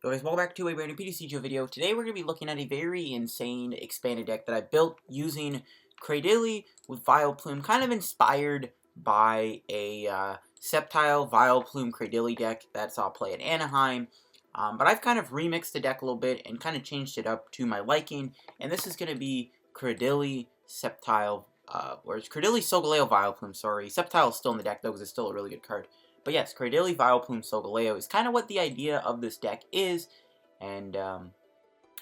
So guys, welcome back to a brand new PTCGO video. Today we're going to be looking at a very insane expanded deck that I built using Cradily with Vileplume, kind of inspired by a Sceptile Vileplume Cradily deck that's I'll play at Anaheim. But I've kind of remixed the deck a little bit and kind of changed it up to my liking. And this is going to be Cradily Sceptile, or it's Cradily Solgaleo Vileplume, sorry. Sceptile is still in the deck though because it's still a really good card. But yes, Cradily, Vileplume, Solgaleo is kind of what the idea of this deck is, and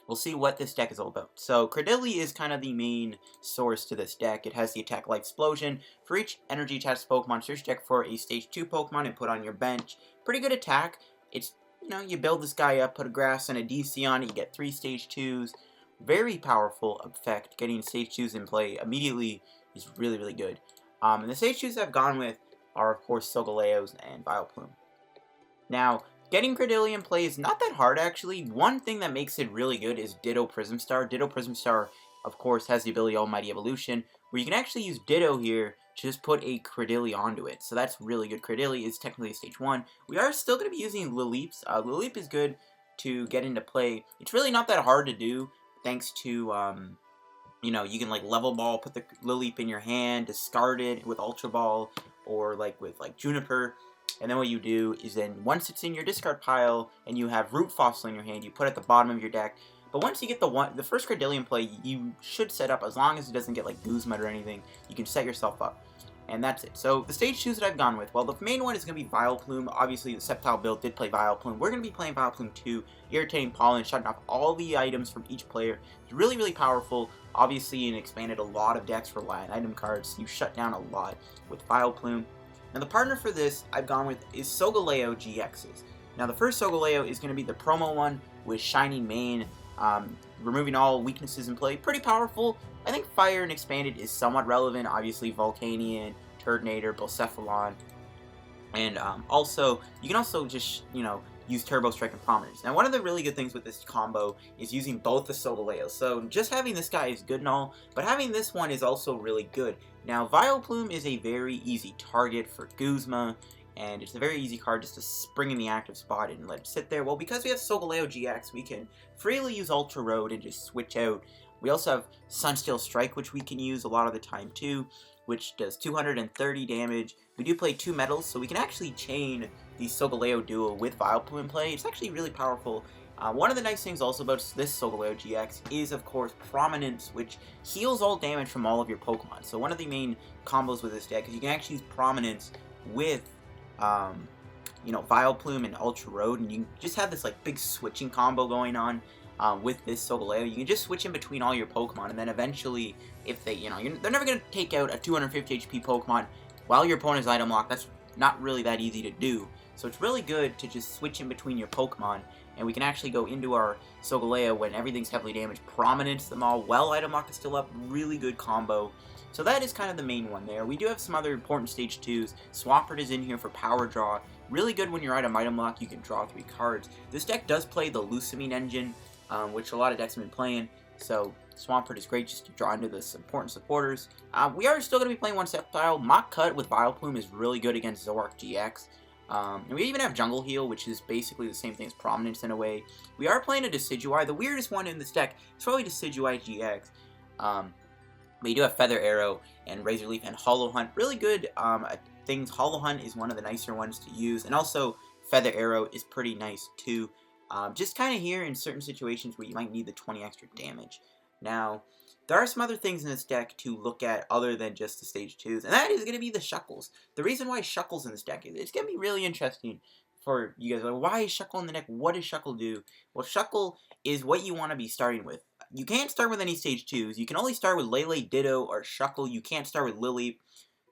we'll see what this deck is all about. So, Cradily is kind of the main source to this deck. It has the attack Light Explosion. For each energy attached Pokemon, search deck for a Stage 2 Pokemon and put on your bench. Pretty good attack. It's, you build this guy up, put a Grass and a DC on it, you get 3 Stage 2s. Very powerful effect. Getting Stage 2s in play immediately is really, really good. And the Stage 2s I've gone with are, of course, Solgaleos and Vileplume. Now, getting Cradily in play is not that hard, actually. One thing that makes it really good is Ditto Prism Star. Ditto Prism Star, of course, has the ability Almighty Evolution, where you can actually use Ditto here to just put a Cradily onto it. So that's really good. Cradily is technically a Stage 1. We are still going to be using Lileeps. Lileep is good to get into play. It's really not that hard to do, thanks to you can like level ball, put the Lileep in your hand, discard it with Ultra Ball, or with Juniper, and then what you do is then once it's in your discard pile and you have Root Fossil in your hand, you put it at the bottom of your deck. But once you get the first Cradily in play, you should set up, as long as it doesn't get like Guzma or anything, you can set yourself up. And that's it. So the Stage 2s that I've gone with, well, the main one is going to be Vileplume. Obviously, the Sceptile build did play Vileplume. We're going to be playing Vileplume 2, Irritating Pollen, shutting off all the items from each player. It's really, really powerful. Obviously, it expanded a lot of decks for line item cards. You shut down a lot with Vileplume. Now, the partner for this I've gone with is Solgaleo GXs. Now, the first Solgaleo is going to be the promo one with Shining Mane, removing all weaknesses in play. Pretty powerful. I think Fire and Expanded is somewhat relevant. Obviously, Volcanion, Turtonator, Blacephalon, and also, you can also just, use Turbo Strike and Prominence. Now, one of the really good things with this combo is using both the Solgaleos. So, just having this guy is good and all, but having this one is also really good. Now, Vileplume is a very easy target for Guzma, and it's a very easy card just to spring in the active spot and let it sit there. Well, because we have Solgaleo GX, we can freely use Ultra Road and just switch out. We also have Sunsteel Strike, which we can use a lot of the time too, which does 230 damage. We do play 2 metals, so we can actually chain the Solgaleo duo with Vileplume in play. It's actually really powerful. One of the nice things also about this Solgaleo GX is, of course, Prominence, which heals all damage from all of your Pokemon. So one of the main combos with this deck is you can actually use Prominence with Vileplume and Ultra Road, and you just have this big switching combo going on with this Solgaleo. You can just switch in between all your Pokemon, and then eventually, if they, they're never going to take out a 250 HP Pokemon while your opponent's item locked. That's not really that easy to do. So it's really good to just switch in between your Pokemon, and we can actually go into our Solgaleo when everything's heavily damaged, Prominence them all while item lock is still up. Really good combo. So that is kind of the main one there. We do have some other important Stage 2s. Swampert is in here for power draw. Really good when you're item lock, you can draw 3 cards. This deck does play the Lucamine engine, which a lot of decks have been playing. So Swampert is great just to draw into this important supporters. We are still going to be playing one Sceptile. Mock Cut with Vileplume is really good against Zoroark GX. And we even have Jungle Heal, which is basically the same thing as Prominence in a way. We are playing a Decidueye. The weirdest one in this deck is probably Decidueye GX. But you do have Feather Arrow and Razor Leaf and Hollow Hunt. Really good things. Hollow Hunt is one of the nicer ones to use. And also, Feather Arrow is pretty nice too. Just kind of here in certain situations where you might need the 20 extra damage. Now, there are some other things in this deck to look at other than just the Stage 2s, and that is going to be the Shuckles. The reason why Shuckles in this deck is it's going to be really interesting for you guys. Why is Shuckle in the deck? What does Shuckle do? Well, Shuckle is what you want to be starting with. You can't start with any Stage 2s. You can only start with Lele, Ditto, or Shuckle. You can't start with Lileep.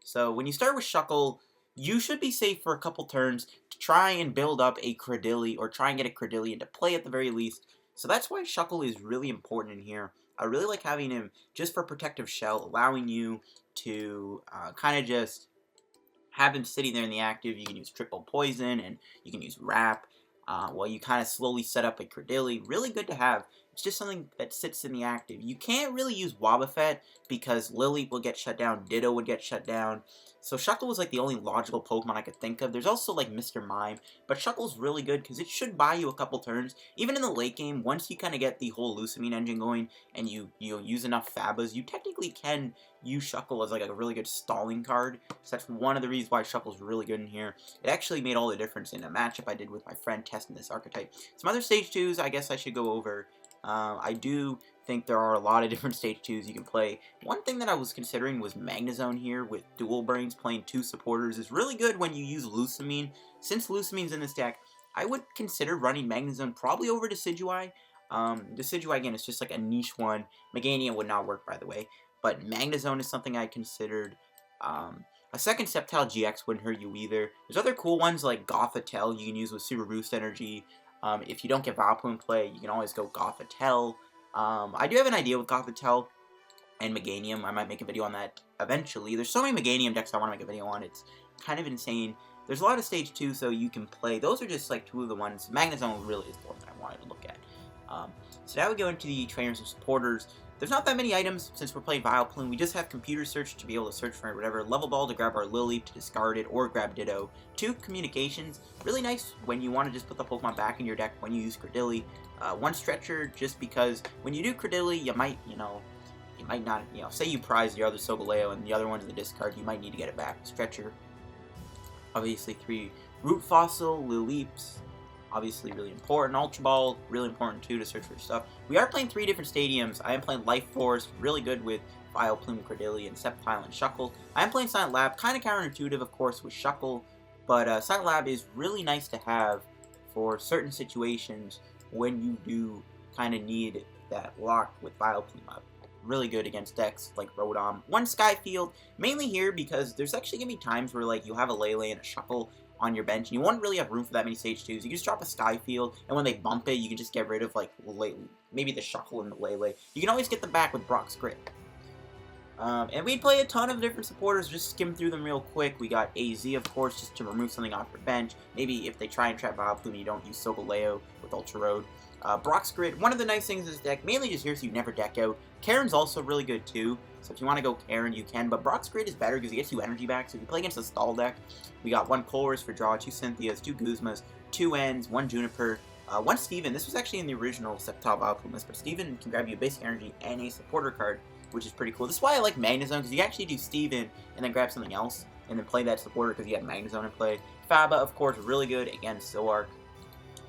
So when you start with Shuckle, you should be safe for a couple turns to try and build up a Cradily, or try and get a Cradily into play at the very least. So that's why Shuckle is really important in here. I really like having him just for Protective Shell, allowing you to kind of just have him sitting there in the active. You can use Triple Poison, and you can use Wrap while you kind of slowly set up a Cradily. Really good to have. It's just something that sits in the active. You can't really use Wobbuffet because Lily will get shut down, Ditto would get shut down. So Shuckle was like the only logical Pokemon I could think of. There's also like Mr. Mime, but Shuckle's really good because it should buy you a couple turns. Even in the late game, once you kind of get the whole Lusamine engine going and you use enough Fabas, you technically can use Shuckle as like a really good stalling card. So that's one of the reasons why Shuckle's really good in here. It actually made all the difference in a matchup I did with my friend testing this archetype. Some other Stage 2s I guess I should go over. I do think there are a lot of different Stage 2s you can play. One thing that I was considering was Magnezone here with Dual Brains playing 2 supporters is really good when you use Lusamine. Since Lusamine's in this deck, I would consider running Magnezone probably over Decidueye. Decidueye, again, is just like a niche one. Meganium would not work, by the way. But Magnezone is something I considered. A second Sceptile GX wouldn't hurt you either. There's other cool ones like Gothitelle you can use with Super Boost Energy. If you don't get Vileplume play, you can always go Gothitelle. I do have an idea with Gothitelle and Meganium. I might make a video on that eventually. There's so many Meganium decks I want to make a video on. It's kind of insane. There's a lot of Stage 2, so you can play. Those are just like 2 of the ones. Magnezone really is the one that I wanted to look at. So now we go into the trainers and supporters. There's not that many items since we're playing Vileplume. We just have computer search to be able to search for whatever. Level Ball to grab our Lily to discard it or grab Ditto. 2 communications. Really nice when you want to just put the Pokemon back in your deck when you use Cradily. 1 Stretcher just because when you do Cradily, you might not, say you prize your other Solgaleo and the other one's in the discard, you might need to get it back. Stretcher. Obviously 3 Root Fossil, Lileeps. Obviously really important. Ultra Ball, really important too to search for stuff. We are playing 3 different stadiums. I am playing Life Force, really good with Vileplume, Cradily, and Sceptile and Shuckle. I am playing Silent Lab, kind of counterintuitive of course with Shuckle, but Silent Lab is really nice to have for certain situations when you do kind of need that lock with Vileplume up. Really good against decks like Rotom. 1 Skyfield, mainly here because there's actually going to be times where like you'll have a Lele and a Shuckle on your bench, and you won't really have room for that many Stage 2s. You can just drop a Skyfield, and when they bump it, you can just get rid of, like, maybe the Shuckle and the Lele. You can always get them back with Brock's Grit. And we play a ton of different supporters, just skim through them real quick. We got AZ, of course, just to remove something off your bench. Maybe if they try and trap Vileplume, you don't use Solgaleo with Ultra Road. Brock's Grit, one of the nice things in this deck, mainly just here so you never deck out. Karen's also really good, too. So if you want to go Karen, you can, but Brock's Grid is better because he gets you energy back. So if you play against a stall deck, we got 1 Colress for draw, 2 Cynthias, 2 Guzmas, 2 Ends, 1 Juniper, 1 Steven. This was actually in the original Sceptile Vileplume list, but Steven can grab you a basic energy and a supporter card, which is pretty cool. This is why I like Magnezone, because you actually do Steven and then grab something else, and then play that supporter because you have Magnezone in play. Faba, of course, really good against Zoark.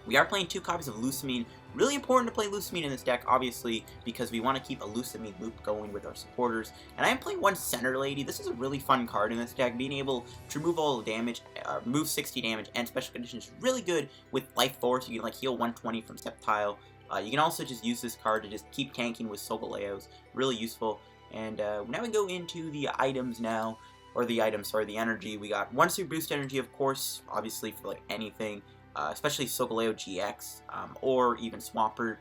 We are playing 2 copies of Lusamine. Really important to play Lusamine in this deck, obviously, because we want to keep a Lusamine loop going with our supporters. And I am playing 1 Center Lady. This is a really fun card in this deck. Being able to remove all the damage, remove 60 damage, and special conditions is really good with Life Force. You can like heal 120 from Sceptile. You can also just use this card to just keep tanking with Solgaleos. Really useful. And now we go into the items now. Or the items, sorry, the energy. We got 1 Super Boost Energy, of course, obviously for like anything. Especially Solgaleo GX, or even Swampert.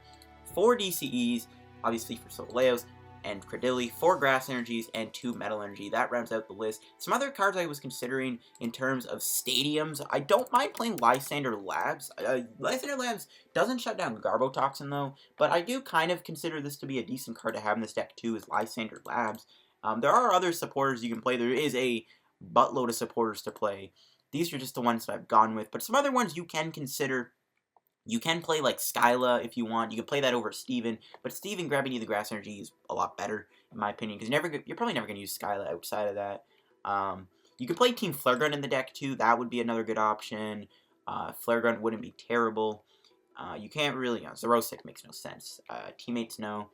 4 DCEs, obviously for Solgaleos, and Cradily, 4 Grass Energies, and 2 Metal Energy. That rounds out the list. Some other cards I was considering in terms of stadiums. I don't mind playing Lysander Labs. Lysander Labs doesn't shut down Garbotoxin, though, but I do kind of consider this to be a decent card to have in this deck, too, is Lysander Labs. There are other supporters you can play. There is a buttload of supporters to play. These are just the ones that I've gone with, but some other ones you can consider. You can play like Skyla if you want. You can play that over Steven, but Steven grabbing you the Grass Energy is a lot better, in my opinion, because you're probably never going to use Skyla outside of that. You can play Team Flare Gun in the deck, too. That would be another good option. Flare Gun wouldn't be terrible. You can't really, Zerosic makes no sense. Teammates, no.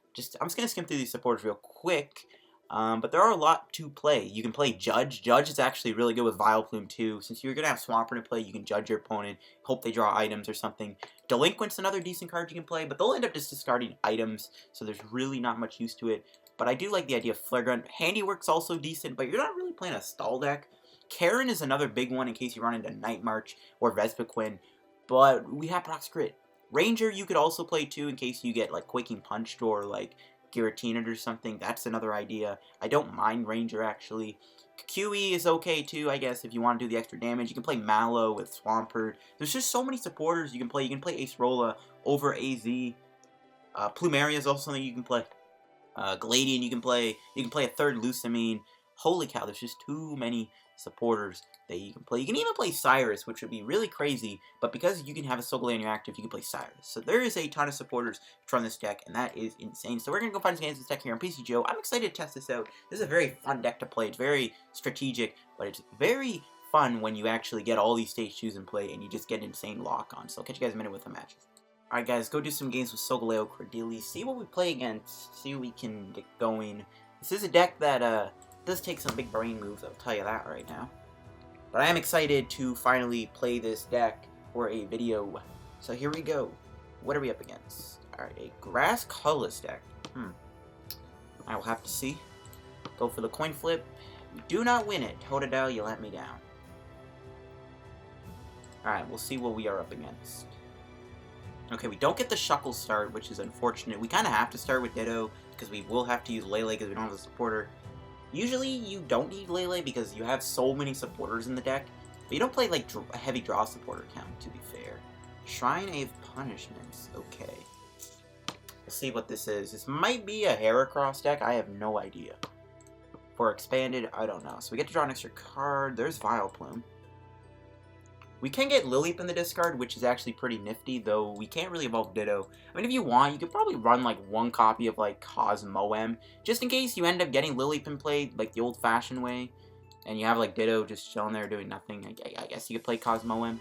I'm just going to skim through these supporters real quick. But there are a lot to play. You can play Judge. Judge is actually really good with Vileplume too. Since you're going to have Swampert to play, you can judge your opponent, hope they draw items or something. Delinquent's another decent card you can play, but they'll end up just discarding items, so there's really not much use to it. But I do like the idea of Flare Gun. Handiwork's also decent, but you're not really playing a stall deck. Karen is another big one in case you run into Night March or Vespiquen, but we have Brock's Grit. Ranger you could also play too in case you get like Quaking Punched or like Giratina or something. That's another idea. I don't mind Ranger actually. QE is okay too, I guess, if you want to do the extra damage. You can play Mallow with Swampert. There's just so many supporters you can play. You can play Acerola over AZ. Plumeria is also something you can play. Galadian you can play. You can play a third Lucamine. Holy cow, there's just too many supporters that you can play. You can even play Cyrus, which would be really crazy, but because you can have a Solgaleo in your active, you can play Cyrus. So there is a ton of supporters from this deck, and that is insane. So we're going to go find some games with this deck here on PTCGO. I'm excited to test this out. This is a very fun deck to play. It's very strategic, but it's very fun when you actually get all these stage 2s in play, and you just get insane lock-on. So I'll catch you guys in a minute with the matches. Alright guys, go do some games with Solgaleo, Cradily, see what we play against, see what we can get going. This is a deck that does take some big brain moves, I'll tell you that right now. But I am excited to finally play this deck for a video. So here we go. What are we up against? Alright, a grass colorless deck. I will have to see. Go for the coin flip. You do not win it. Totodile, you let me down. Alright, we'll see what we are up against. Okay, we don't get the Shuckle start, which is unfortunate. We kind of have to start with Ditto, because we will have to use Lele because we don't have a supporter. Usually, you don't need Lele because you have so many supporters in the deck, but you don't play, like, a heavy draw supporter count, to be fair. Shrine of Punishments. Okay. Let's see what this is. This might be a Heracross deck. I have no idea. For Expanded, I don't know. So we get to draw an extra card. There's Vileplume. We can get Lileep in the discard, which is actually pretty nifty, though we can't really evolve Ditto. I mean, if you want, you could probably run, like, one copy of, like, Cosmoem, just in case you end up getting Lileep in play, like, the old-fashioned way, and you have, like, Ditto just chilling there doing nothing. I guess you could play Cosmoem.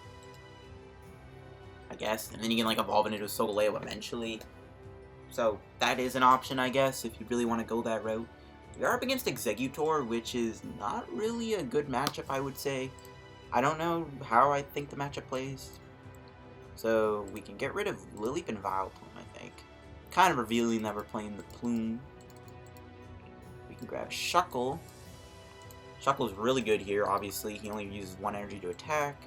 I guess. And then you can, like, evolve it into a Solgaleo eventually. So, that is an option, I guess, if you really want to go that route. We are up against Executor, which is not really a good matchup, I would say. I don't know how I think the matchup plays. So we can get rid of Lileep and Vileplume, I think. Kind of revealing that we're playing the Plume. We can grab Shuckle. Shuckle's really good here, obviously. He only uses 1 energy to attack.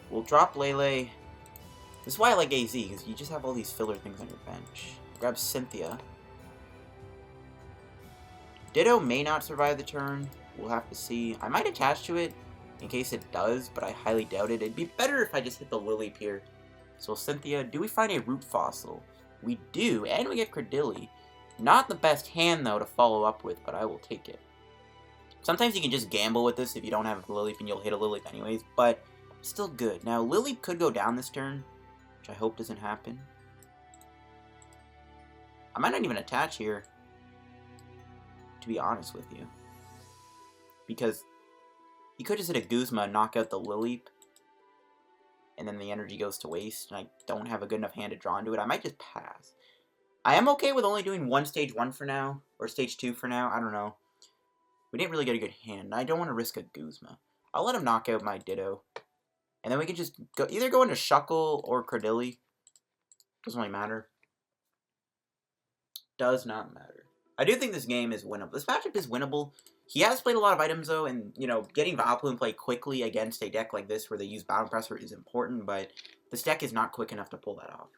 We'll drop Lele. This is why I like AZ, because you just have all these filler things on your bench. Grab Cynthia. Ditto may not survive the turn. We'll have to see. I might attach to it in case it does, but I highly doubt it. It'd be better if I just hit the Lileep here. So Cynthia, do we find a Root Fossil? We do, and we get Cradily. Not the best hand, though, to follow up with, but I will take it. Sometimes you can just gamble with this if you don't have a Lileep and you'll hit a Lileep anyways, but still good. Now, Lileep could go down this turn, which I hope doesn't happen. I might not even attach here, to be honest with you. Because you could just hit a Guzma and knock out the Lileep, and then the energy goes to waste, and I don't have a good enough hand to draw into it. I might just pass. I am okay with only doing one stage 1 for now, or stage 2 for now, I don't know. We didn't really get a good hand. I don't want to risk a Guzma. I'll let him knock out my Ditto. And then we can just either go into Shuckle or Cradily. Doesn't really matter. Does not matter. I do think this game is winnable. This matchup is winnable. He has played a lot of items, though, and, you know, getting Vileplume play quickly against a deck like this where they use Bound Presser is important, but this deck is not quick enough to pull that off.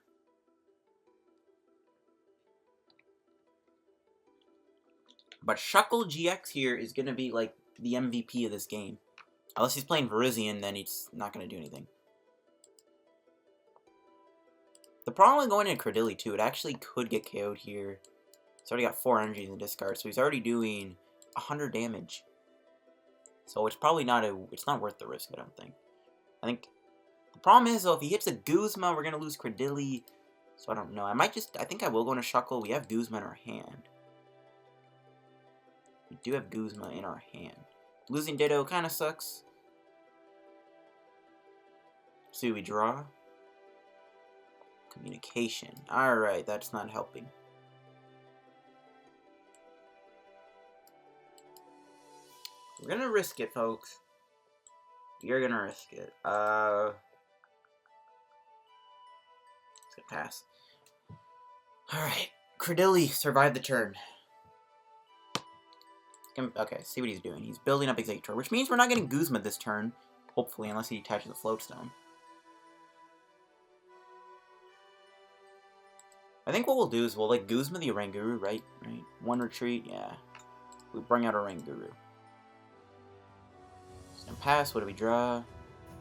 But Shuckle GX here is going to be, like, the MVP of this game. Unless he's playing Virizion, then he's not going to do anything. The problem with going into Cradily, too, it actually could get KO'd here. He's already got 4 energy in the discard, so he's already doing 100 damage. So it's probably not it's not worth the risk, I don't think. I think the problem is, though, if he hits a Guzma, we're going to lose Cradily. So I don't know. I think I will go into Shuckle. We have Guzma in our hand. We do have Guzma in our hand. Losing Ditto kind of sucks. See, we draw. Communication. Alright, that's not helping. We're gonna risk it, folks. You're gonna risk it. Let's get pass. Alright. Cradily survived the turn. Okay, see what he's doing. He's building up Executor, which means we're not getting Guzma this turn. Hopefully, unless he attaches the Floatstone. I think what we'll do is we'll, like, Guzma the Oranguru, right? Right? 1 retreat, yeah. We bring out Oranguru. And pass, what do we draw?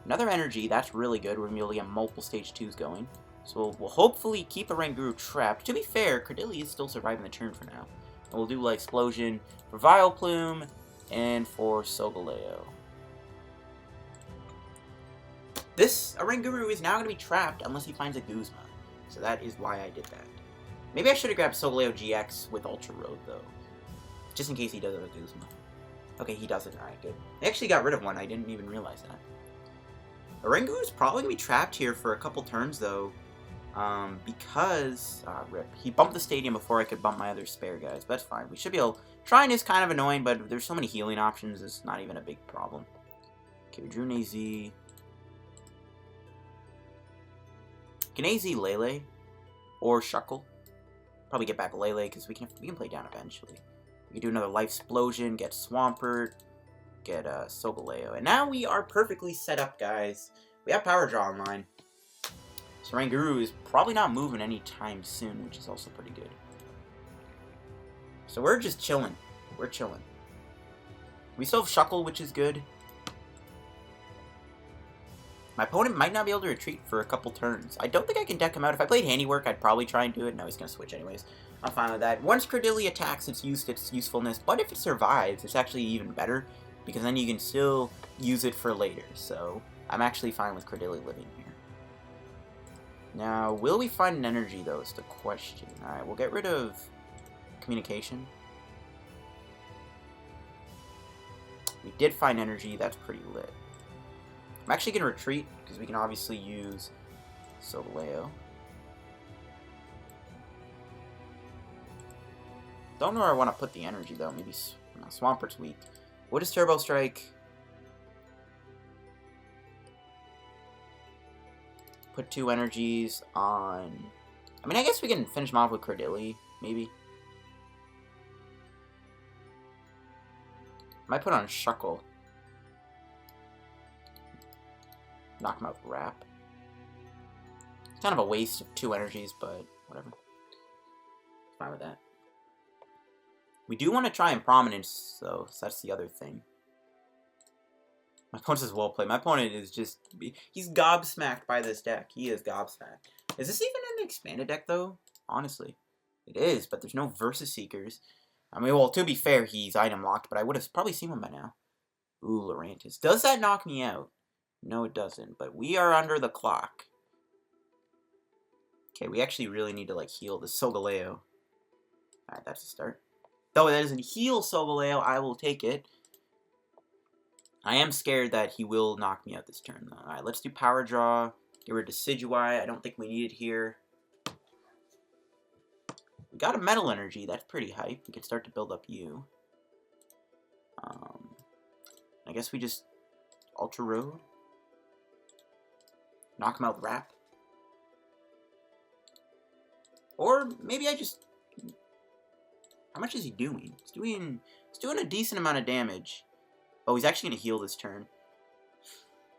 Another energy, that's really good. We're going to be able to get multiple stage 2s going. So we'll hopefully keep a Ranguru trapped. To be fair, Cradily is still surviving the turn for now. And we'll do like Explosion for Vileplume and for Solgaleo. This Ranguru is now going to be trapped unless he finds a Guzma. So that is why I did that. Maybe I should have grabbed Solgaleo GX with Ultra Road though. Just in case he does have a Guzma. Okay, he doesn't. Alright, good. I actually got rid of one. I didn't even realize that. The Ranguru is probably going to be trapped here for a couple turns though. Because... rip. He bumped the stadium before I could bump my other spare guys. But that's fine. We should be able... Trying is kind of annoying, but there's so many healing options, it's not even a big problem. Okay, we drew an AZ. Can AZ Lele? Or Shuckle? Probably get back Lele, because we can play down eventually. We can do another Life Explosion, get Swampert, get Solgaleo. And now we are perfectly set up, guys. We have Power Draw online. So Ranguru is probably not moving anytime soon, which is also pretty good. So we're just chilling. We're chilling. We still have Shuckle, which is good. My opponent might not be able to retreat for a couple turns. I don't think I can deck him out. If I played Handiwork, I'd probably try and do it. No, he's going to switch anyways. I'm fine with that. Once Cradily attacks, it's used its usefulness. But if it survives, it's actually even better. Because then you can still use it for later. So I'm actually fine with Cradily living here. Now, will we find an energy, though, is the question. Alright, we'll get rid of communication. We did find energy. That's pretty lit. I'm actually going to retreat, because we can obviously use Solgaleo. Don't know where I want to put the energy, though. Maybe no, Swampert's weak. What is Turbo Strike? Put 2 energies on... I mean, I guess we can finish him off with Cradily, maybe. Might put on Shuckle. Knock him out with Wrap. It's kind of a waste of 2 energies, but whatever. Fine with that. We do want to try Improminence, though, so that's the other thing. My opponent says well played. My opponent is just... He's gobsmacked by this deck. He is gobsmacked. Is this even an expanded deck, though? Honestly. It is, but there's no Versus Seekers. I mean, well, to be fair, he's item locked, but I would have probably seen him by now. Ooh, Lurantis. Does that knock me out? No, it doesn't, but we are under the clock. Okay, we actually really need to, like, heal the Solgaleo. Alright, that's a start. Though it doesn't heal Solgaleo, I will take it. I am scared that he will knock me out this turn, though. Alright, let's do Power Draw. Get rid of Decidueye. I don't think we need it here. We got a Metal Energy. That's pretty hype. We can start to build up you. I guess we just Ultra Road. Knock him out with Wrap. Or maybe I just... How much is he doing? He's doing a decent amount of damage. Oh, he's actually going to heal this turn.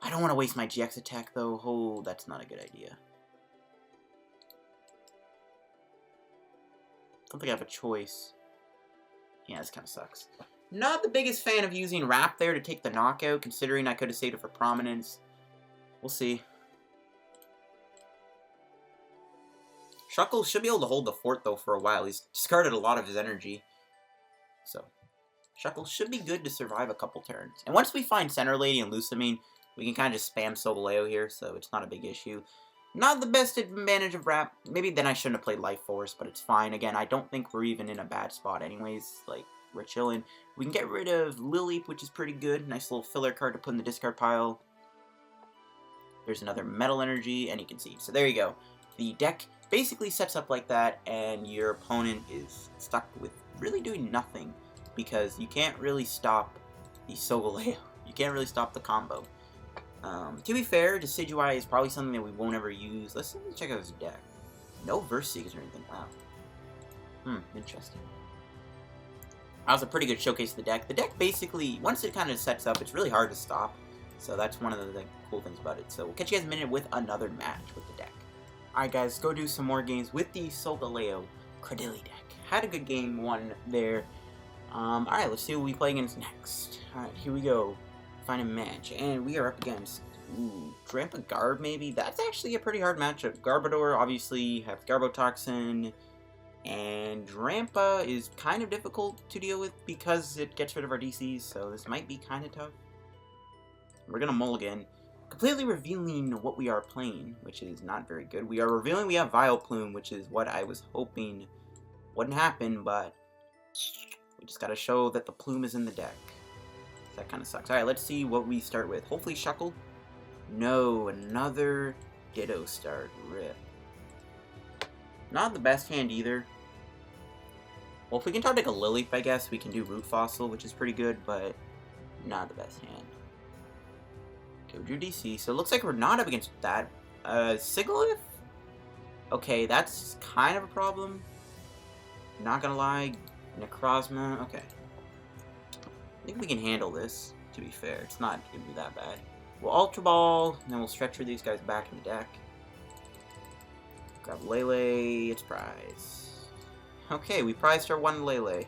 I don't want to waste my GX attack, though. Oh, that's not a good idea. I don't think I have a choice. Yeah, this kind of sucks. Not the biggest fan of using Wrap there to take the knockout, considering I could have saved it for Prominence. We'll see. Shuckle should be able to hold the fort, though, for a while. He's discarded a lot of his energy. So, Shuckle should be good to survive a couple turns. And once we find Center Lady and Lucamine, we can kind of just spam Solgaleo here, so it's not a big issue. Not the best advantage of Wrap. Maybe then I shouldn't have played Life Force, but it's fine. Again, I don't think we're even in a bad spot anyways. Like, we're chilling. We can get rid of Lileep, which is pretty good. Nice little filler card to put in the discard pile. There's another Metal Energy, and you can see. So there you go. The deck basically sets up like that, and your opponent is stuck with really doing nothing, because you can't really stop the Solgaleo. You can't really stop the combo. To be fair, Decidueye is probably something that we won't ever use. Let's check out his deck. No Verse Seekers or anything. Wow. Interesting. That was a pretty good showcase of the deck. The deck basically, once it kind of sets up, it's really hard to stop. So that's one of the cool things about it. So we'll catch you guys in a minute with another match with the deck. Alright guys, go do some more games with the Solgaleo Cradily deck. Had a good game one there. Alright, let's see what we play against next. Alright, here we go. find a match. And we are up against, ooh, Drampa Garb, maybe? That's actually a pretty hard matchup. Garbodor, obviously, have Garbotoxin. And Drampa is kind of difficult to deal with because it gets rid of our DCs, so this might be kind of tough. We're going to mulligan, completely revealing what we are playing, which is not very good. We are revealing we have Vileplume, which is what I was hoping wouldn't happen, but we just got to show that the plume is in the deck. That kind of sucks. Alright, let's see what we start with. Hopefully Shuckle. No, another Ditto start. Rip. Not the best hand either. Well, if we can top deck a Lilith, I guess we can do Root Fossil, which is pretty good, but not the best hand. Okay, we drew DC, so it looks like we're not up against that. Sigilyph? Okay, that's kind of a problem. Not gonna lie. Necrozma, okay. I think we can handle this, to be fair. It's not gonna be that bad. We'll Ultra Ball, and then we'll stretcher these guys back in the deck. Grab Lele, it's prize. Okay, we prized our one Lele.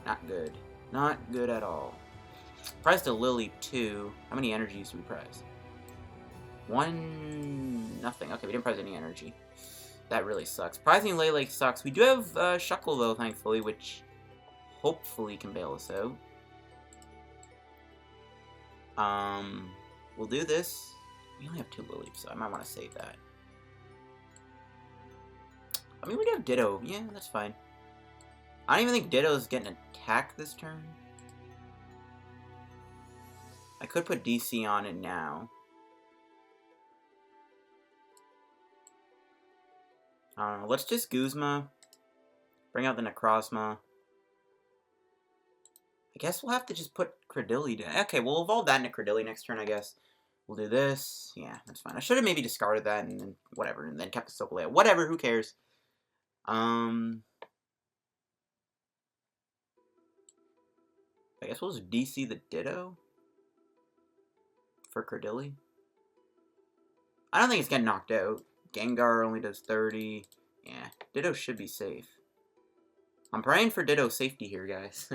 Not good. Not good at all. Prized a Lily, too. How many energies do we prize? One... nothing. Okay, we didn't prize any energy. That really sucks. Prizing Lele sucks. We do have Shuckle, though, thankfully, which hopefully can bail us out. We'll do this. We only have 2 Lilies, so I might want to save that. I mean, we do have Ditto. Yeah, that's fine. I don't even think Ditto's getting attacked this turn. I could put DC on it now. Let's just Guzma. Bring out the Necrozma. I guess we'll have to just put Cradily down. Okay, we'll evolve that into Cradily next turn, I guess. We'll do this. Yeah, that's fine. I should have maybe discarded that and then whatever, and then kept the Solgaleo. Whatever, who cares? I guess we'll just DC the Ditto for Cradily. I don't think it's getting knocked out. Gengar only does 30. Yeah, Ditto should be safe. I'm praying for Ditto safety here, guys.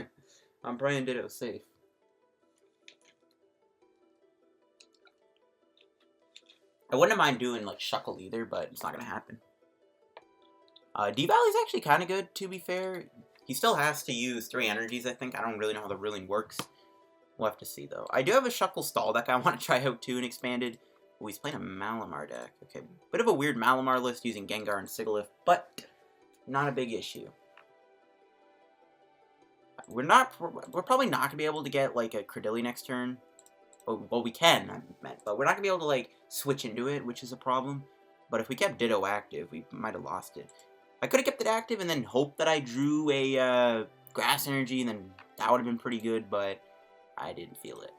I'm praying Ditto's safe. I wouldn't mind doing, like, Shuckle either, but it's not going to happen. D-Valley's actually kind of good, to be fair. He still has to use 3 energies, I think. I don't really know how the ruling works. We'll have to see, though. I do have a Shuckle stall deck I want to try out, too, and expanded. Oh, he's playing a Malamar deck. Okay, bit of a weird Malamar list using Gengar and Sigilyph, but not a big issue. We're probably not going to be able to get, like, a Cradily next turn. Well, we can, I meant, but we're not going to be able to, like, switch into it, which is a problem. But if we kept Ditto active, we might have lost it. I could have kept it active and then hoped that I drew a Grass Energy, and then that would have been pretty good, but I didn't feel it.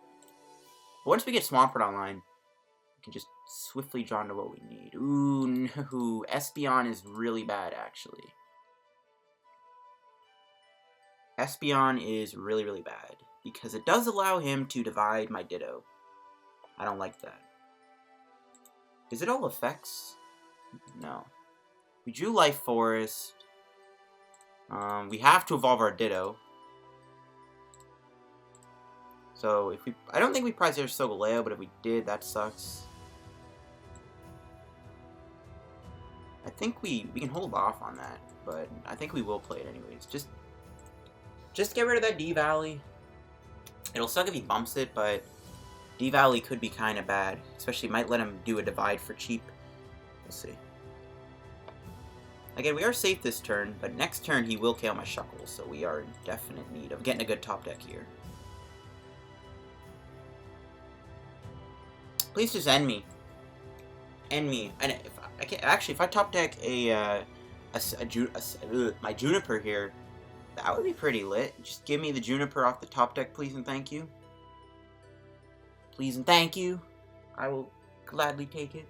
But once we get Swampert online, we can just swiftly draw into what we need. Ooh, no. Espeon is really bad, actually. Espeon is really, really bad, because it does allow him to divide my Ditto. I don't like that. Is it all effects? No. We drew Life Forest. We have to evolve our Ditto. So, if we... I don't think we prized our Solgaleo, but if we did, that sucks. I think we can hold off on that, but I think we will play it anyways. Just get rid of that D-Valley. It'll suck if he bumps it, but D-Valley could be kind of bad. Especially, might let him do a divide for cheap. We'll see. Again, we are safe this turn, but next turn he will KO my Shuckle, so we are in definite need of getting a good top deck here. Please just end me. End me. And if I can, actually, if I top deck my Juniper here, that would be pretty lit. Just give me the Juniper off the top deck, please and thank you. Please and thank you. I will gladly take it.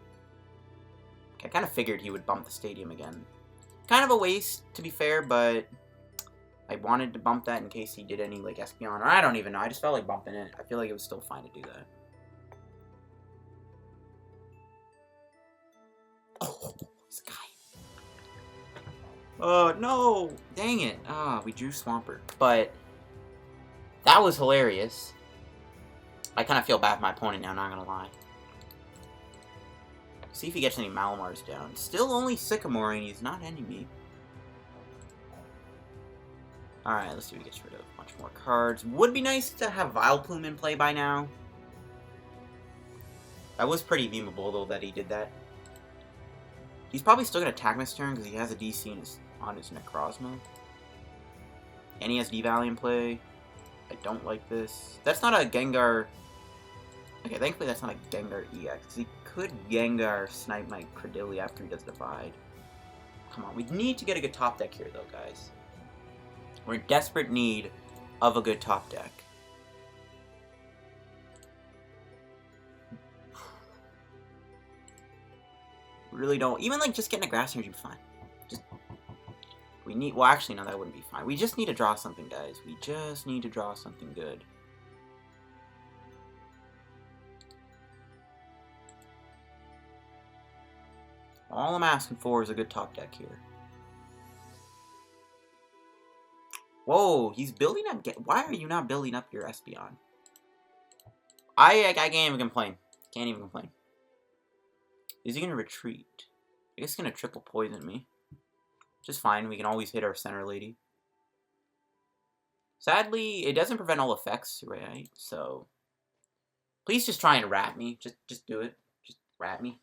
Okay, I kind of figured he would bump the stadium again. Kind of a waste, to be fair, but I wanted to bump that in case he did any, like, Espeon. Or I don't even know. I just felt like bumping it. I feel like it was still fine to do that. Oh, this guy. Oh, no. Dang it. Ah, we drew Swampert. But that was hilarious. I kind of feel bad for my opponent now, not gonna lie. See if he gets any Malamars down. Still only Sycamore, and he's not enemy. Alright, let's see if he gets rid of a bunch more cards. Would be nice to have Vileplume in play by now. That was pretty memeable, though, that he did that. He's probably still going to attack this turn, because he has a DC on his Necrozma. And he has Devalue in play. I don't like this. That's not a Gengar... Okay, thankfully that's not a Gengar EX, because he could Gengar snipe my Cradily after he does Divide. Come on, we need to get a good top deck here, though, guys. We're in desperate need of a good top deck. Really don't... Even, like, just getting a Grass Energy would be fine. Just... We need... Well, actually, no, that wouldn't be fine. We just need to draw something, guys. We just need to draw something good. All I'm asking for is a good top deck here. Whoa, he's building up... Why are you not building up your Espeon? I can't even complain. Can't even complain. Is he going to retreat? I guess he's going to triple poison me. Just fine, we can always hit our center lady. Sadly, it doesn't prevent all effects, right? So... Please just try and rat me. Just do it. Just rat me.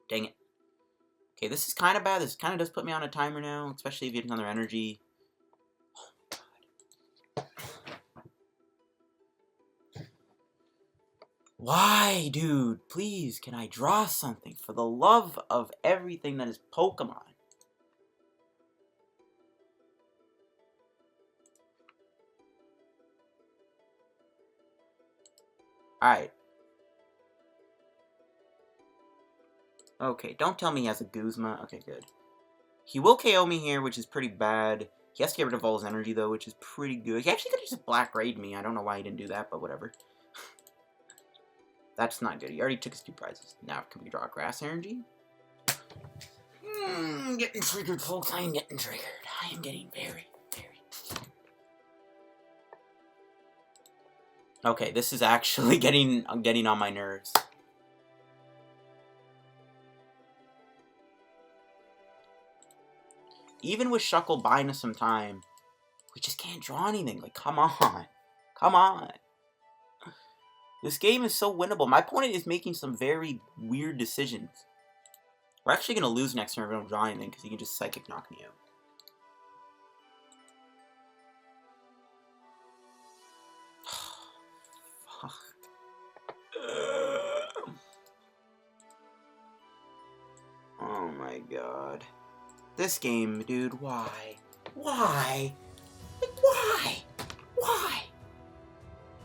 Dang it. Okay, this is kind of bad. This kind of does put me on a timer now, especially if you have another energy. Oh, God. Why, dude? Please, can I draw something? For the love of everything that is Pokemon. Alright. Okay, don't tell me he has a Guzma. Okay, good. He will KO me here, which is pretty bad. He has to get rid of all his energy, though, which is pretty good. He actually could have just Black Rayed me. I don't know why he didn't do that, but whatever. That's not good. He already took his 2 prizes. Now, can we draw a Grass Energy? Getting triggered, folks. I am getting triggered. I am getting very, very... Okay, this is actually getting on my nerves. Even with Shuckle buying us some time, we just can't draw anything. Like, come on. Come on. This game is so winnable. My opponent is making some very weird decisions. We're actually going to lose next turn if we don't draw anything, because he can just Psychic knock me out. Oh my god. This game, dude, why? Why? Like, why? Why?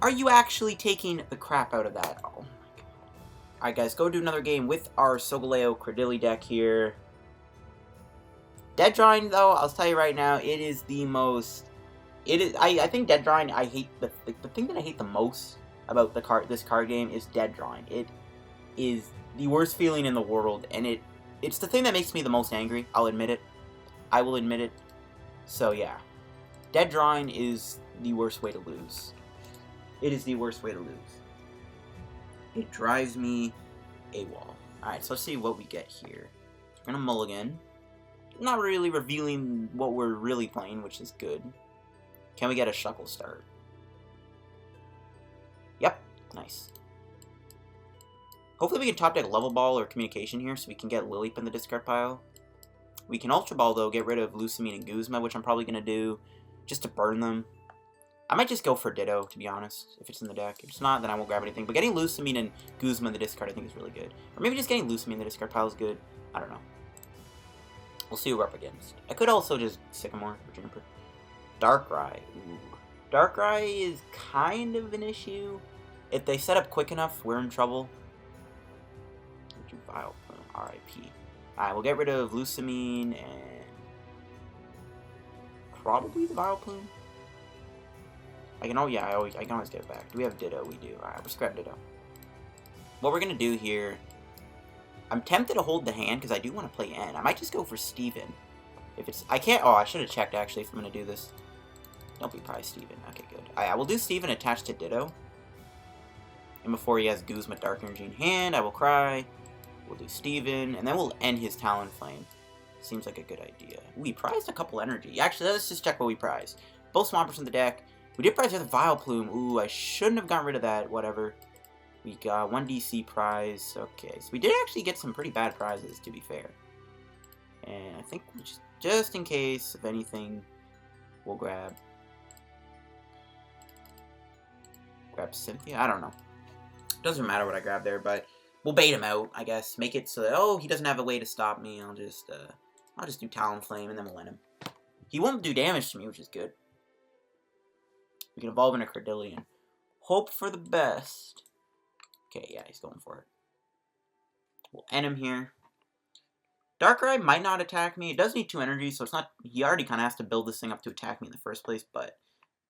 Are you actually taking the crap out of that? Oh my god. Alright guys, go do another game with our Solgaleo Cradily deck here. Dead drawing, though, I'll tell you right now, it is the most... It is. I think dead drawing, I hate... The thing that I hate the most about this card game is dead drawing. It is the worst feeling in the world, and it's the thing that makes me the most angry. I'll admit it. I will admit it. So, yeah. Dead drawing is the worst way to lose. It is the worst way to lose. It drives me AWOL. Alright, so let's see what we get here. We're gonna mulligan. Not really revealing what we're really playing, which is good. Can we get a Shuckle start? Yep. Nice. Hopefully we can top deck Level Ball or Communication here so we can get Lileep in the discard pile. We can Ultra Ball, though, get rid of Lusamine and Guzma, which I'm probably going to do just to burn them. I might just go for Ditto, to be honest, if it's in the deck. If it's not, then I won't grab anything. But getting Lusamine and Guzma in the discard I think is really good. Or maybe just getting Lusamine in the discard pile is good. I don't know. We'll see who we're up against. I could also just Sycamore or Juniper. Darkrai. Ooh. Darkrai is kind of an issue. If they set up quick enough, we're in trouble. Vileplume, RIP. Alright, we'll get rid of Lusamine and probably the Vileplume. I can always get it back. Do we have Ditto? We do. Alright, we'll scrap Ditto. What we're gonna do here, I'm tempted to hold the hand because I do want to play N. I might just go for Steven. If it's I should have checked actually if I'm gonna do this. Don't be probably Steven. Okay, good. I will do Steven attached to Ditto. And before he has Guzma Dark Energy in hand, I will cry. We'll do Steven, and then we'll end his Talonflame. Seems like a good idea. We prized a couple energy. Actually, let's just check what we prized. Both Swampers in the deck. We did prize the other Vileplume. Ooh, I shouldn't have gotten rid of that. Whatever. We got 1 DC prize. Okay, so we did actually get some pretty bad prizes, to be fair. And I think just in case, if anything, we'll grab Cynthia. I don't know. Doesn't matter what I grab there, but we'll bait him out, I guess. Make it so that, oh, he doesn't have a way to stop me. I'll just do Talonflame, and then we'll end him. He won't do damage to me, which is good. We can evolve into Cradily and hope for the best. Okay, yeah, he's going for it. We'll end him here. Darkrai might not attack me. It does need 2 energy, so it's not... He already kind of has to build this thing up to attack me in the first place, but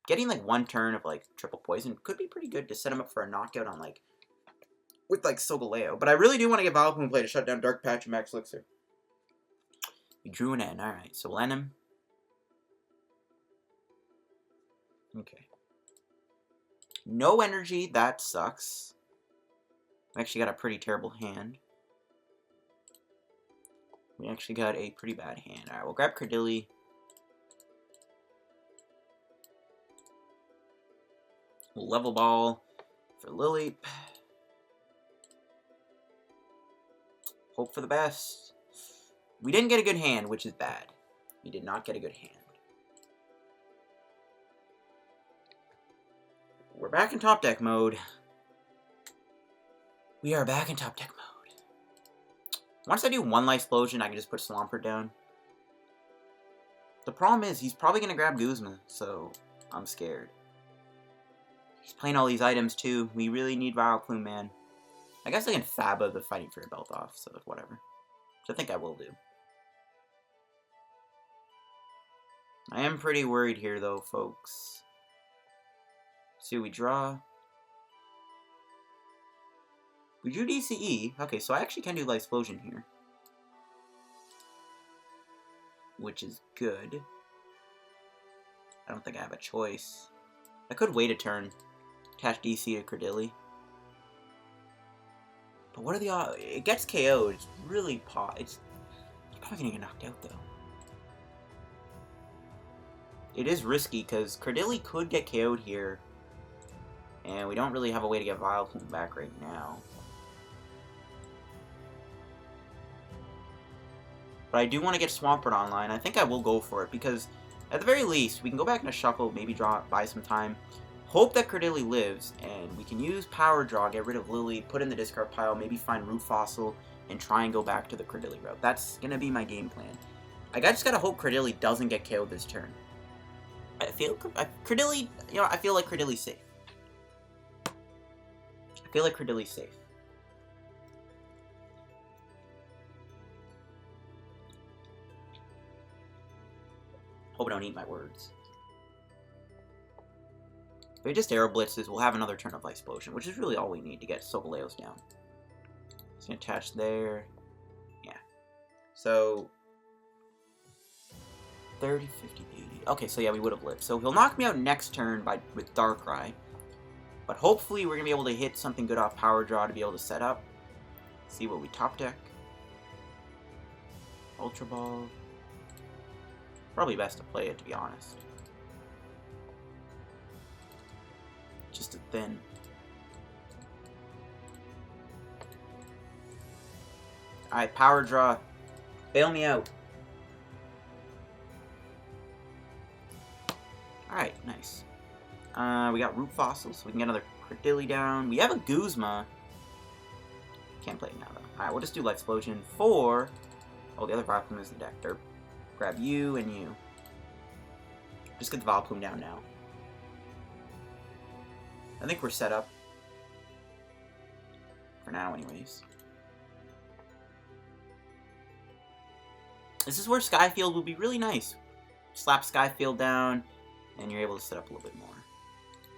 getting, like, 1 turn of, like, triple poison could be pretty good to set him up for a knockout on, like... with, like, Solgaleo. But I really do want to get Vileplume play to shut down Dark Patch and Max Elixir. We drew an end. Alright, so we'll end him. Okay. No energy. That sucks. We actually got a pretty terrible hand. We actually got a pretty bad hand. Alright, we'll grab Cradily. We'll level ball for Lily. Hope for the best. We didn't get a good hand, which is bad. We did not get a good hand. We're back in top deck mode. We are back in top deck mode. Once I do 1 Life Explosion, I can just put Swampert down. The problem is, he's probably going to grab Guzma, so I'm scared. He's playing all these items, too. We really need Vileplume, man. I guess I can Faba the Fighting Fury belt off, so whatever. Which I think I will do. I am pretty worried here, though, folks. See what we draw. We drew DCE. Okay, so I actually can do Life Explosion here. Which is good. I don't think I have a choice. I could wait a turn. Attach DC to Cradily. But what are the odds? It gets KO'd. It's really it's probably gonna get knocked out, though. It is risky, because Cradily could get KO'd here. And we don't really have a way to get Vileplume back right now. But I do want to get Swampert online. I think I will go for it, because at the very least, we can go back into Shuffle, maybe buy some time. Hope that Cradily lives, and we can use Power Draw, get rid of Lily, put in the discard pile, maybe find Root Fossil, and try and go back to the Cradily route. That's going to be my game plan. I just got to hope Cradily doesn't get KO'd this turn. I feel Cradily, you know, I feel like Cradily's safe. I feel like Cradily's safe. Hope I don't eat my words. If we just Arrow Blitzes, we'll have another turn of Life Explosion, which is really all we need to get Solgaleos down. It's gonna attach there. Yeah. So 30, 50, 80. Okay, so yeah, we would have lived. So he'll knock me out next turn with Darkrai. But hopefully we're gonna be able to hit something good off Power Draw to be able to set up. See what we top deck. Ultra Ball. Probably best to play it, to be honest. Just a thin. Alright, Power Draw. Bail me out. Alright, nice. We got Root Fossils, so we can get another Cradily down. We have a Guzma. Can't play it now, though. Alright, we'll just do Life Explosion for... Oh, the other Vileplume is in the deck. Derp. Grab you and you. Just get the Vileplume down now. I think we're set up. For now, anyways. This is where Skyfield would be really nice. Slap Skyfield down, and you're able to set up a little bit more.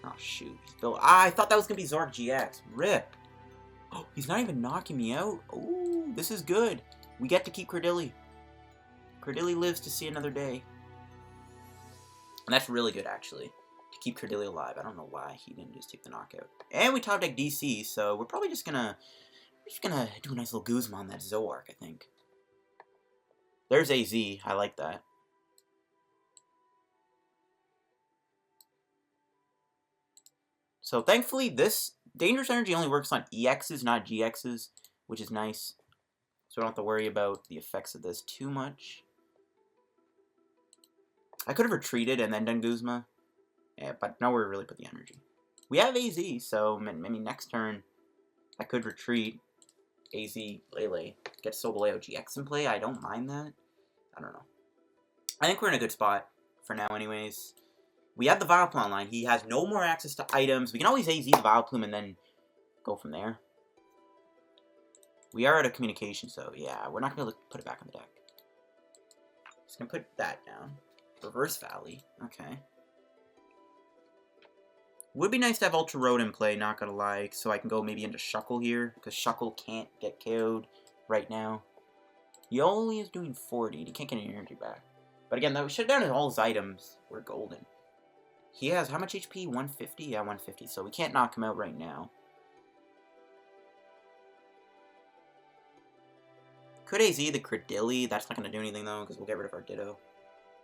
Oh, shoot. I thought that was going to be Zork GX. RIP. Oh, he's not even knocking me out. Ooh, this is good. We get to keep Cradily. Cradily lives to see another day. And that's really good, actually. to keep Cradily alive. I don't know why he didn't just take the knockout. And we top deck DC, so we're probably just gonna do a nice little Guzma on that Zoroark, I think. There's AZ. I like that. So thankfully, this Dangerous Energy only works on EXs, not GXs, which is nice. So I don't have to worry about the effects of this too much. I could have retreated and then done Guzma. Yeah, but nowhere to really put the energy. We have AZ, so maybe next turn I could retreat. AZ, Lele, get Solgaleo GX in play. I don't mind that. I don't know. I think we're in a good spot for now anyways. We have the Vileplume online. He has no more access to items. We can always AZ the Vileplume and then go from there. We are out of communication, so yeah, we're not going to be able to put it back on the deck. Just going to put that down. Reverse Valley. Okay. Would be nice to have Ultra Road in play, not going to lie, so I can go maybe into Shuckle here, because Shuckle can't get KO'd right now. He only is doing 40. He can't get any energy back. But again, that shut down all his items. We're golden. He has how much HP? 150? Yeah, 150. So we can't knock him out right now. Could AZ the Cradily? That's not going to do anything, though, because we'll get rid of our Ditto.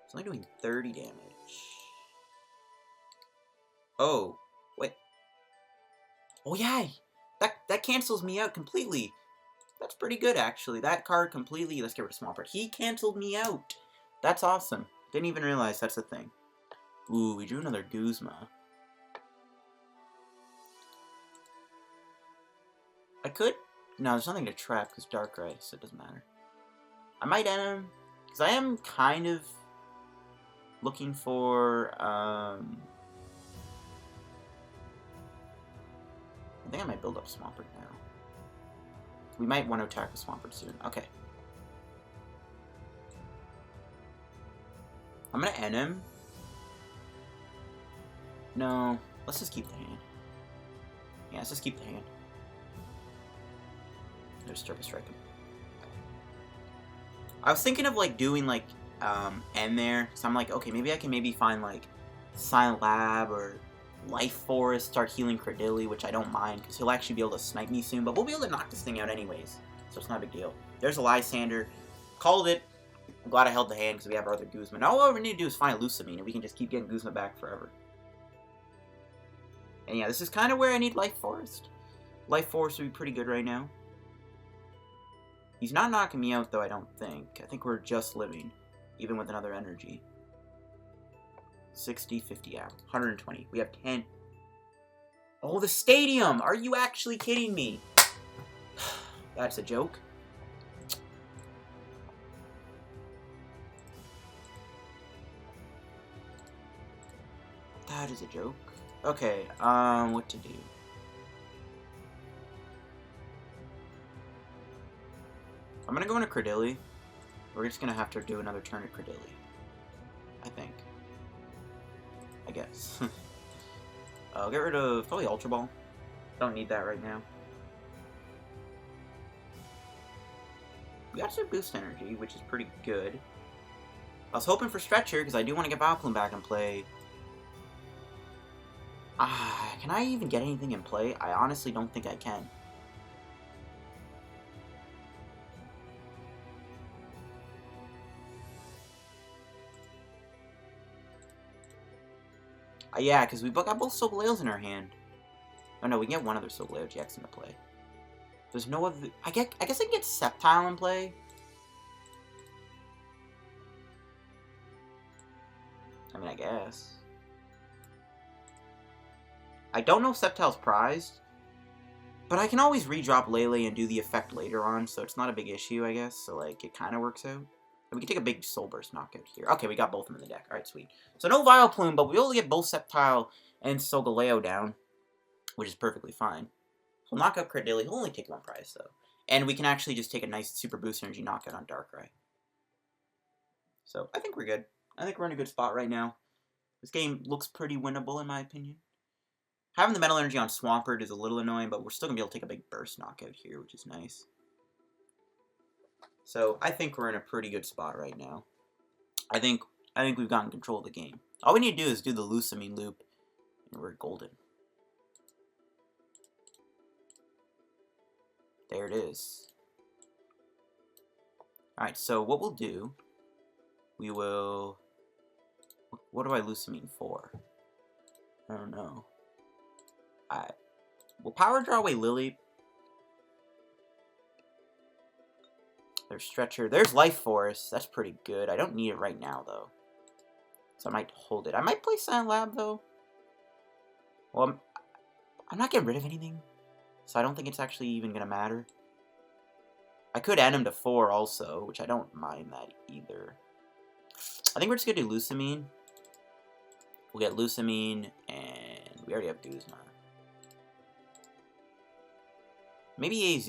It's only doing 30 damage. Oh, wait. Oh, yeah. That cancels me out completely. That's pretty good, actually. That card completely... Let's get rid of Swampert. He canceled me out. That's awesome. Didn't even realize that's a thing. Ooh, we drew another Guzma. I could... No, there's nothing to trap because Darkrai, so it doesn't matter. I might end him, because I am kind of looking for, I think I might build up Swampert now. We might want to attack with Swampert soon. Okay. I'm going to end him. No, let's just keep the hand. Yeah, let's just keep the hand. There's Turbo Strike him. I was thinking of, like, doing, like, end there. So I'm like, okay, maybe I can find, like, Silent Lab or Life Forest, start healing Cradily, which I don't mind, because he'll actually be able to snipe me soon. But we'll be able to knock this thing out anyways, so it's not a big deal. There's a Lysander. Called it. I'm glad I held the hand, because we have our other Guzma. Now all we need to do is find a Lusamine, and we can just keep getting Guzma back forever. And yeah, this is kind of where I need Life Forest. Life Forest would be pretty good right now. He's not knocking me out, though, I don't think. I think we're just living, even with another energy. 60, 50, yeah. 120. We have 10. Oh, the stadium! Are you actually kidding me? That's a joke. That is a joke. Okay, what to do? I'm gonna go into Cradily. We're just gonna have to do another turn at Cradily. I think. I guess. I'll get rid of probably Ultra Ball. Don't need that right now. We got some boost energy, which is pretty good. I was hoping for Stretcher, because I do want to get Vileplume back in play. Can I even get anything in play? I honestly don't think I can. Yeah, because we got both Solgaleos in our hand. Oh no, we can get one other Solgaleo GX into play. There's no other... I guess I can get Sceptile in play. I mean, I guess. I don't know if Sceptile's prized. But I can always redrop Lele and do the effect later on, so it's not a big issue, I guess. So, like, it kind of works out. We can take a big Soul Burst knockout here. Okay, we got both of them in the deck. Alright, sweet. So no Vileplume, but we'll be able to get both Sceptile and Solgaleo down, which is perfectly fine. We'll knock out Cradily. He'll only take one prize, though. And we can actually just take a nice Super Boost Energy knockout on Darkrai. So, I think we're good. I think we're in a good spot right now. This game looks pretty winnable, in my opinion. Having the Metal Energy on Swampert is a little annoying, but we're still going to be able to take a big Burst knockout here, which is nice. So, I think we're in a pretty good spot right now. I think we've gotten control of the game. All we need to do is do the Lusamine loop We're golden. There it is. Alright, so what we'll do, we will... What do I Lusamine for? I don't know. We'll power draw away Lily. There's Stretcher. There's Life Force. That's pretty good. I don't need it right now, though. So I might hold it. I might play Silent Lab, though. Well, I'm not getting rid of anything. So I don't think it's actually even going to matter. I could add him to 4 also, which I don't mind that either. I think we're just going to do Lusamine. We'll get Lusamine, and we already have Guzma. Maybe AZ.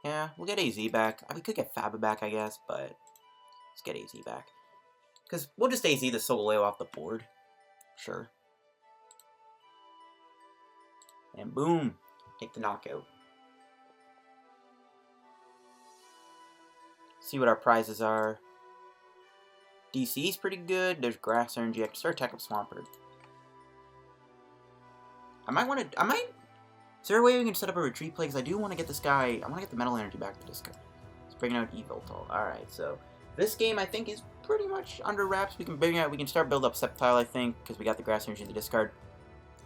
Yeah, we'll get AZ back. We could get Faba back, I guess, but let's get AZ back. Because we'll just AZ the Solgaleo off the board. Sure. And boom. Take the knockout. See what our prizes are. DC's pretty good. There's Grass Energy. I can start attack with Swampert. I might... Is there a way we can set up a retreat play? Because I do want to get this guy... I want to get the Metal Energy back to this guy. Let's bring out Evoltol. Alright, so... This game, I think, is pretty much under wraps. We can start build up Sceptile, I think, because we got the Grass Energy in the discard.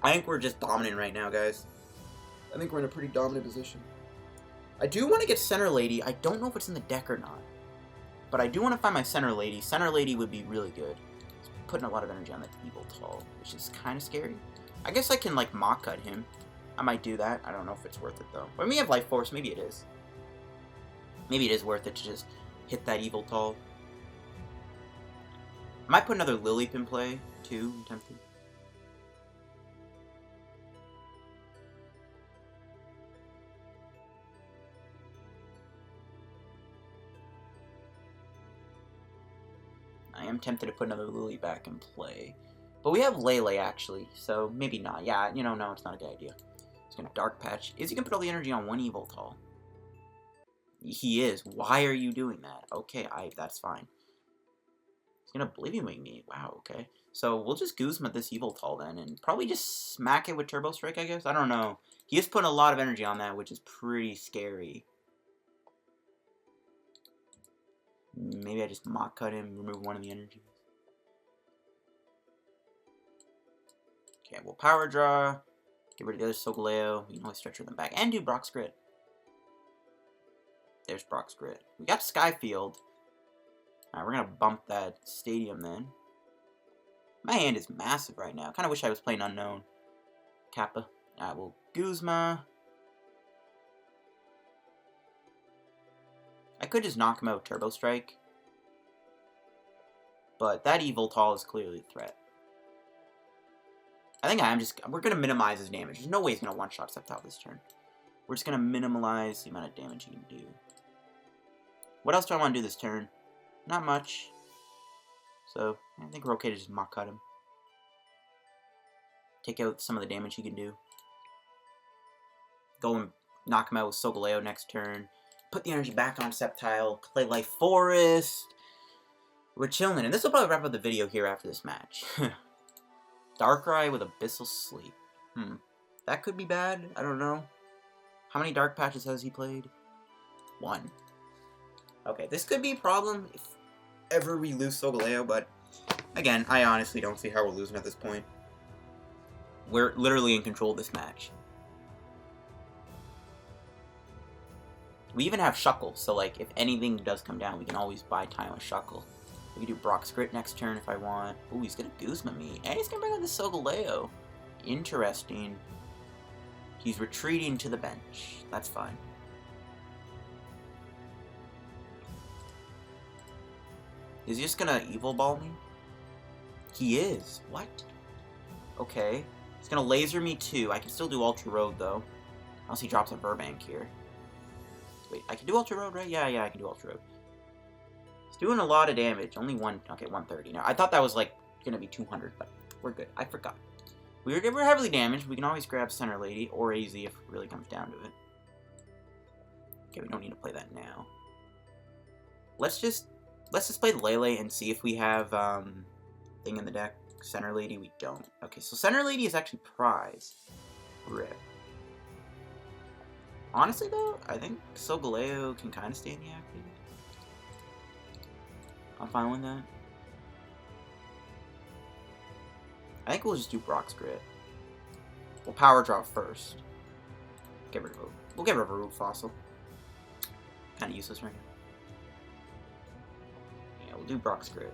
I think we're just dominant right now, guys. I think we're in a pretty dominant position. I do want to get Center Lady. I don't know if it's in the deck or not. But I do want to find my Center Lady. Center Lady would be really good. It's putting a lot of energy on that Evoltol, which is kind of scary. I guess I can, like, Mock Cut him. I might do that. I don't know if it's worth it, though. When we have Life Force, maybe it is. Maybe it is worth it to just hit that Evoltol. I might put another Lileep in play, too. I'm tempted. I am tempted to put another Lily back in play. But we have Lele, actually, so maybe not. Yeah, you know, no, it's not a good idea. He's going to Dark Patch. Is he going to put all the energy on one Evoltol? He is. Why are you doing that? Okay, that's fine. He's going to Oblivion Wing me. Wow, okay. So we'll just Guzma this Evoltol then, and probably just smack it with Turbo Strike, I guess? I don't know. He is putting a lot of energy on that, which is pretty scary. Maybe I just Mock Cut him, remove one of the energies. Okay, we'll Power Draw. Get rid of the other Solgaleo. We can always Stretcher them back. And do Brock's Grit. There's Brock's Grit. We got Skyfield. Alright, we're going to bump that Stadium then. My hand is massive right now. Kind of wish I was playing Unknown. Kappa. Alright, we'll Guzma. I could just knock him out with Turbo Strike. But that Evoltol is clearly a threat. I think we're going to minimize his damage. There's no way he's going to one-shot Sceptile this turn. We're just going to minimize the amount of damage he can do. What else do I want to do this turn? Not much. So, I think we're okay to just Mock Cut him. Take out some of the damage he can do. Go and knock him out with Solgaleo next turn. Put the energy back on Sceptile. Play Life Forest. We're chilling. And this will probably wrap up the video here after this match. Darkrai with Abyssal Sleep. That could be bad. I don't know. How many Dark Patches has he played? 1. Okay, this could be a problem if ever we lose Solgaleo, but again, I honestly don't see how we're losing at this point. We're literally in control of this match. We even have Shuckle, so like if anything does come down, we can always buy time with Shuckle. We can do Brock's Grit next turn if I want. Ooh, he's gonna Guzma me. And he's gonna bring out the Solgaleo. Interesting. He's retreating to the bench. That's fine. Is he just gonna Evil Ball me? He is. What? Okay. He's gonna Laser me too. I can still do Ultra Road though. Unless he drops a Burbank here. Wait, I can do Ultra Road, right? Yeah, I can do Ultra Road. He's doing a lot of damage. Only one. Okay, 130 now. I thought that was like gonna be 200, but we're good. I forgot. We're heavily damaged. We can always grab Center Lady or AZ if it really comes down to it. Okay, we don't need to play that now. Let's just play the Lele and see if we have thing in the deck. Center Lady, we don't. Okay, so Center Lady is actually prize. Rip. Honestly, though, I think Solgaleo can kind of stay inactive. I'm fine with that. I think we'll just do Brock's Grit. We'll power draw first. Get rid of it. We'll get rid of a Root Fossil. Kind of useless right now. Yeah, we'll do Brock's Grit.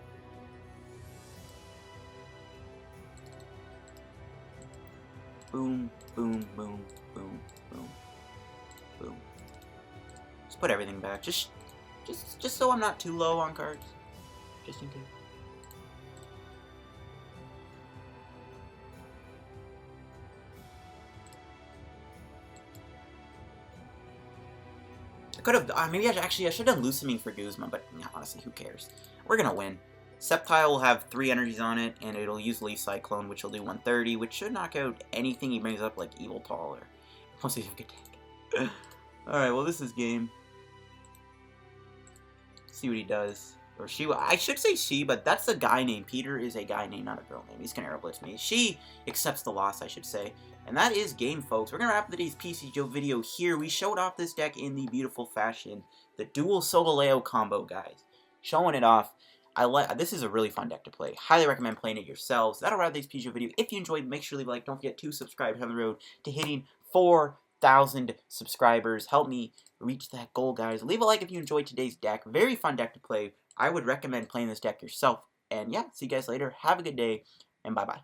Boom, boom, boom, boom, boom, boom. Just put everything back. Just so I'm not too low on cards. Just in case. I could have. Maybe I should have done Lucamine for Guzma, but yeah, honestly, who cares? We're gonna win. Sceptile will have 3 energies on it, and it'll use Leaf Cyclone, which will do 130, which should knock out anything he brings up, like Evil Tall or most of good deck. Alright, well, this is game. See what he does. Or she. I should say she, but that's a guy name. Peter is a guy name, not a girl name. He's gonna Air Blitz me. She accepts the loss, I should say. And that is game, folks. We're gonna wrap today's PTCGO video here. We showed off this deck in the beautiful fashion. The dual Solgaleo combo, guys. Showing it off. This is a really fun deck to play. Highly recommend playing it yourselves. That'll wrap today's PTCGO video. If you enjoyed, make sure to leave a like. Don't forget to subscribe down the road to hitting 4,000 subscribers. Help me reach that goal, guys. Leave a like if you enjoyed today's deck. Very fun deck to play. I would recommend playing this deck yourself. And yeah, see you guys later. Have a good day, and bye-bye.